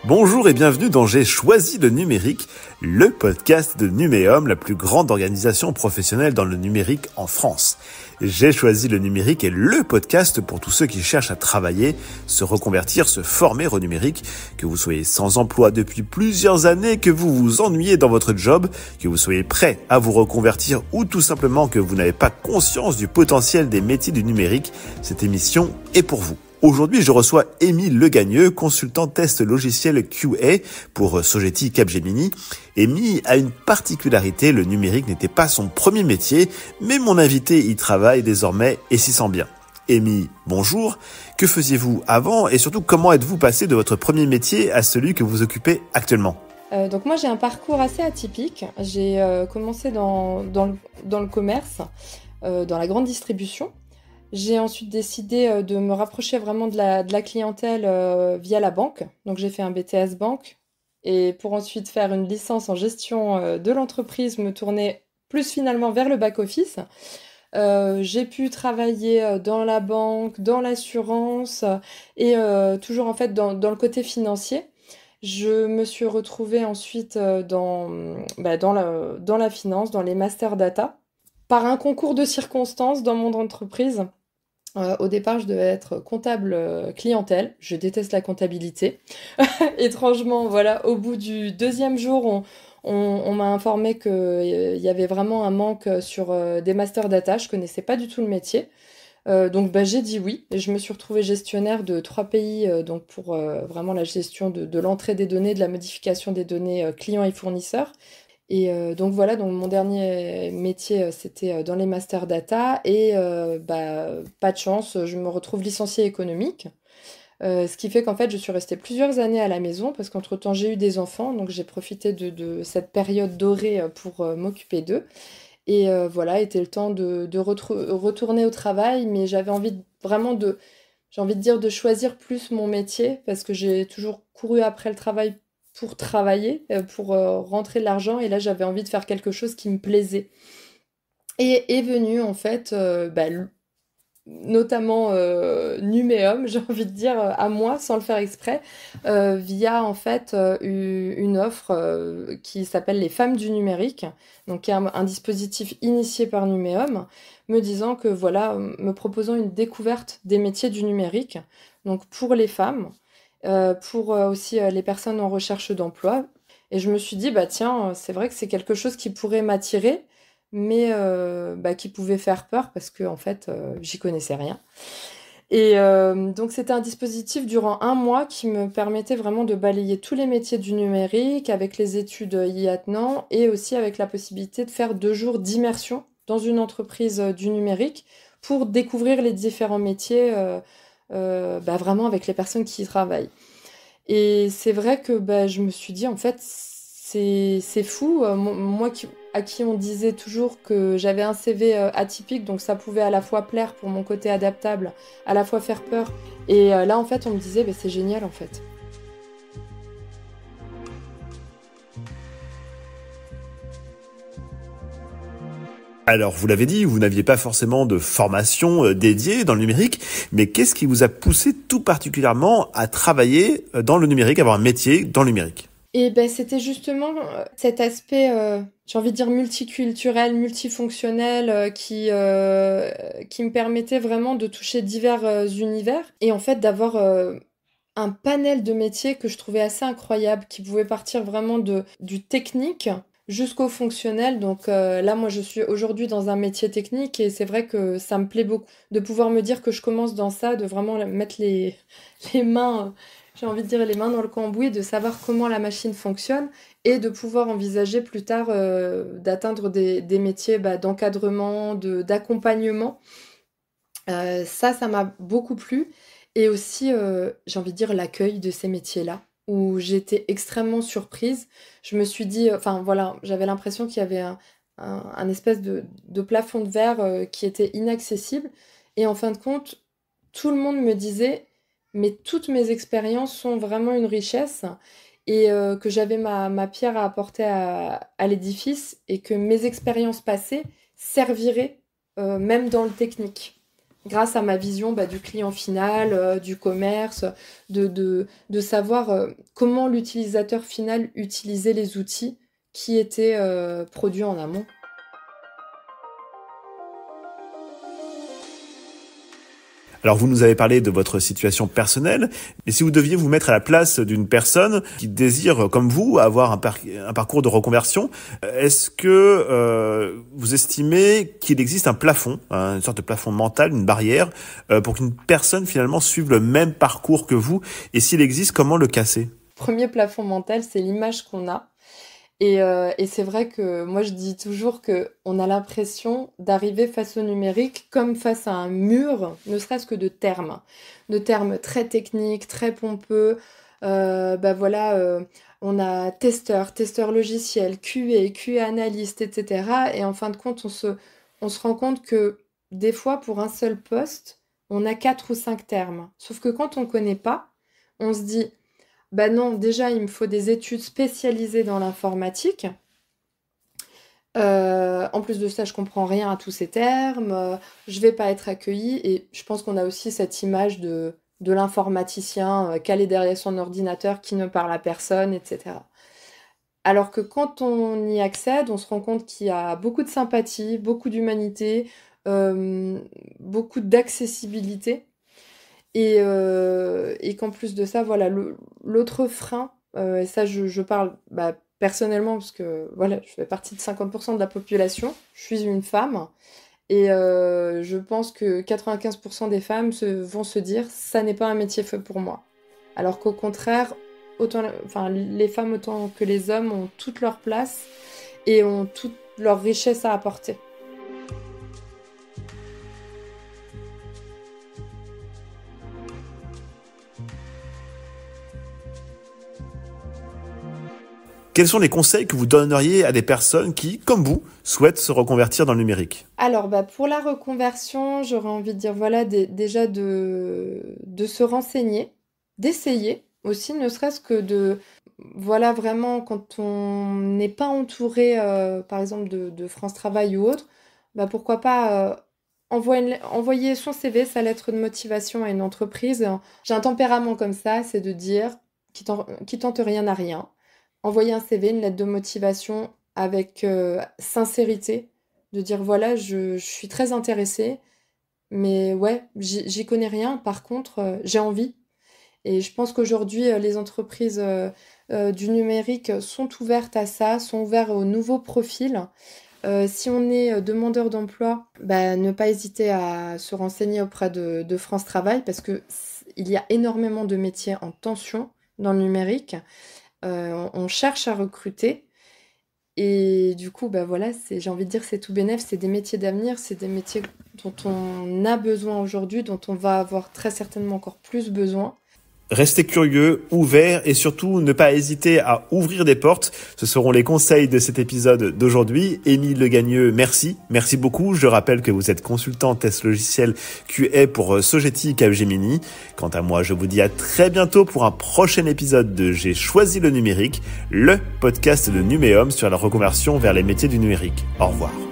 Bonjour et bienvenue dans J'ai choisi le numérique, le podcast de Numéum, la plus grande organisation professionnelle dans le numérique en France. J'ai choisi le numérique est le podcast pour tous ceux qui cherchent à travailler, se reconvertir, se former au numérique, que vous soyez sans emploi depuis plusieurs années, que vous vous ennuyez dans votre job, que vous soyez prêt à vous reconvertir ou tout simplement que vous n'avez pas conscience du potentiel des métiers du numérique, cette émission est pour vous. Aujourd'hui, je reçois Émile Legagneux, consultant test logiciel QA pour Sogeti Capgemini. Émile a une particularité, le numérique n'était pas son premier métier, mais mon invité y travaille désormais et s'y sent bien. Émile, bonjour. Que faisiez-vous avant et surtout comment êtes-vous passé de votre premier métier à celui que vous occupez actuellement ? Donc moi j'ai un parcours assez atypique. J'ai commencé dans le commerce, dans la grande distribution. J'ai ensuite décidé de me rapprocher vraiment de la clientèle via la banque. Donc j'ai fait un BTS banque et pour ensuite faire une licence en gestion de l'entreprise, me tourner plus finalement vers le back-office. J'ai pu travailler dans la banque, dans l'assurance et toujours en fait dans le côté financier. Je me suis retrouvée ensuite dans la finance, dans les master data, par un concours de circonstances dans mon entreprise. Au départ, je devais être comptable clientèle. Je déteste la comptabilité. Étrangement, voilà, au bout du deuxième jour, on m'a informé qu'il y avait vraiment un manque sur des master data. Je connaissais pas du tout le métier. Donc j'ai dit oui. Et je me suis retrouvée gestionnaire de 3 pays donc pour vraiment la gestion de l'entrée des données, de la modification des données clients et fournisseurs. Et donc voilà, donc mon dernier métier, c'était dans les master data et pas de chance, je me retrouve licenciée économique. Ce qui fait qu'en fait, je suis restée plusieurs années à la maison parce qu'entre-temps, j'ai eu des enfants, donc j'ai profité de cette période dorée pour m'occuper d'eux. Et voilà, était le temps de retourner au travail, mais j'avais envie j'ai envie de dire de choisir plus mon métier parce que j'ai toujours couru après le travail pour travailler, pour rentrer de l'argent. Et là, j'avais envie de faire quelque chose qui me plaisait. Et est venu, en fait, notamment Numéum, j'ai envie de dire, à moi, sans le faire exprès, via, en fait, une offre qui s'appelle les Femmes du numérique, donc qui est un dispositif initié par Numéum, me disant que, voilà, me proposant une découverte des métiers du numérique, donc pour les femmes, pour aussi les personnes en recherche d'emploi. Et je me suis dit, bah tiens, c'est vrai que c'est quelque chose qui pourrait m'attirer, mais qui pouvait faire peur parce que en fait, j'y connaissais rien. Et donc c'était un dispositif durant 1 mois qui me permettait vraiment de balayer tous les métiers du numérique avec les études y attenant et aussi avec la possibilité de faire 2 jours d'immersion dans une entreprise du numérique pour découvrir les différents métiers vraiment avec les personnes qui y travaillent. Et c'est vrai que je me suis dit, en fait, c'est fou. Moi à qui on disait toujours que j'avais un CV atypique, donc ça pouvait à la fois plaire pour mon côté adaptable, à la fois faire peur. Et là, en fait, on me disait, c'est génial, en fait. Alors, vous l'avez dit, vous n'aviez pas forcément de formation dédiée dans le numérique, mais qu'est-ce qui vous a poussé tout particulièrement à travailler dans le numérique, avoir un métier dans le numérique ? Et c'était justement cet aspect, j'ai envie de dire multiculturel, multifonctionnel, qui me permettait vraiment de toucher divers univers et en fait d'avoir un panel de métiers que je trouvais assez incroyable, qui pouvait partir vraiment du technique jusqu'au fonctionnel. Donc là, moi, je suis aujourd'hui dans un métier technique et c'est vrai que ça me plaît beaucoup de pouvoir me dire que je commence dans ça, de vraiment mettre les mains, j'ai envie de dire les mains dans le cambouis, de savoir comment la machine fonctionne et de pouvoir envisager plus tard d'atteindre des métiers d'encadrement, d'accompagnement. Ça m'a beaucoup plu. Et aussi, j'ai envie de dire l'accueil de ces métiers-là, où j'étais extrêmement surprise. Je me suis dit, enfin voilà, j'avais l'impression qu'il y avait un espèce de plafond de verre qui était inaccessible. Et en fin de compte, tout le monde me disait, mais toutes mes expériences sont vraiment une richesse et que j'avais ma pierre à apporter à l'édifice et que mes expériences passées serviraient même dans le technique. grâce à ma vision du client final, du commerce, de savoir comment l'utilisateur final utilisait les outils qui étaient produits en amont. Alors vous nous avez parlé de votre situation personnelle, mais si vous deviez vous mettre à la place d'une personne qui désire, comme vous, avoir un parcours de reconversion, est-ce que vous estimez qu'il existe un plafond, une sorte de plafond mental, une barrière, pour qu'une personne finalement suive le même parcours que vous? Et s'il existe, comment le casser? Premier plafond mental, c'est l'image qu'on a. Et c'est vrai que moi, je dis toujours qu'on a l'impression d'arriver face au numérique comme face à un mur, ne serait-ce que de termes très techniques, très pompeux. On a testeur logiciel, QA analyste, etc. Et en fin de compte, on se rend compte que des fois, pour un seul poste, on a 4 ou 5 termes. Sauf que quand on ne connaît pas, on se dit... non, déjà, il me faut des études spécialisées dans l'informatique. En plus de ça, je comprends rien à tous ces termes. Je vais pas être accueillie. Et je pense qu'on a aussi cette image de l'informaticien calé derrière son ordinateur qui ne parle à personne, etc. Alors que quand on y accède, on se rend compte qu'il y a beaucoup de sympathie, beaucoup d'humanité, beaucoup d'accessibilité. Et qu'en plus de ça, voilà, l'autre frein, et ça je parle personnellement parce que voilà, je fais partie de 50% de la population, je suis une femme, et je pense que 95% des femmes vont se dire ça n'est pas un métier fait pour moi. Alors qu'au contraire, les femmes autant que les hommes ont toute leur place et ont toute leur richesse à apporter. Quels sont les conseils que vous donneriez à des personnes qui, comme vous, souhaitent se reconvertir dans le numérique? Alors, pour la reconversion, j'aurais envie de dire, voilà, déjà de se renseigner, d'essayer aussi, ne serait-ce que voilà, vraiment, quand on n'est pas entouré, par exemple, de France Travail ou autre, pourquoi pas envoyer son CV, sa lettre de motivation à une entreprise. J'ai un tempérament comme ça, c'est de dire, qui tente rien n'a rien. Envoyer un CV, une lettre de motivation avec sincérité, de dire voilà, je suis très intéressée, mais ouais, j'y connais rien, par contre, j'ai envie. Et je pense qu'aujourd'hui, les entreprises du numérique sont ouvertes à ça, sont ouvertes aux nouveaux profils. Si on est demandeur d'emploi, ne pas hésiter à se renseigner auprès de France Travail, parce qu'il y a énormément de métiers en tension dans le numérique. On cherche à recruter et du coup voilà, j'ai envie de dire c'est tout bénef, c'est des métiers d'avenir, c'est des métiers dont on a besoin aujourd'hui, dont on va avoir très certainement encore plus besoin. Restez curieux, ouverts et surtout ne pas hésiter à ouvrir des portes. Ce seront les conseils de cet épisode d'aujourd'hui. Émile Legagneux, merci. Merci beaucoup. Je rappelle que vous êtes consultant test logiciel QA pour Sogeti Capgemini. Quant à moi, je vous dis à très bientôt pour un prochain épisode de J'ai choisi le numérique, le podcast de Numéum sur la reconversion vers les métiers du numérique. Au revoir.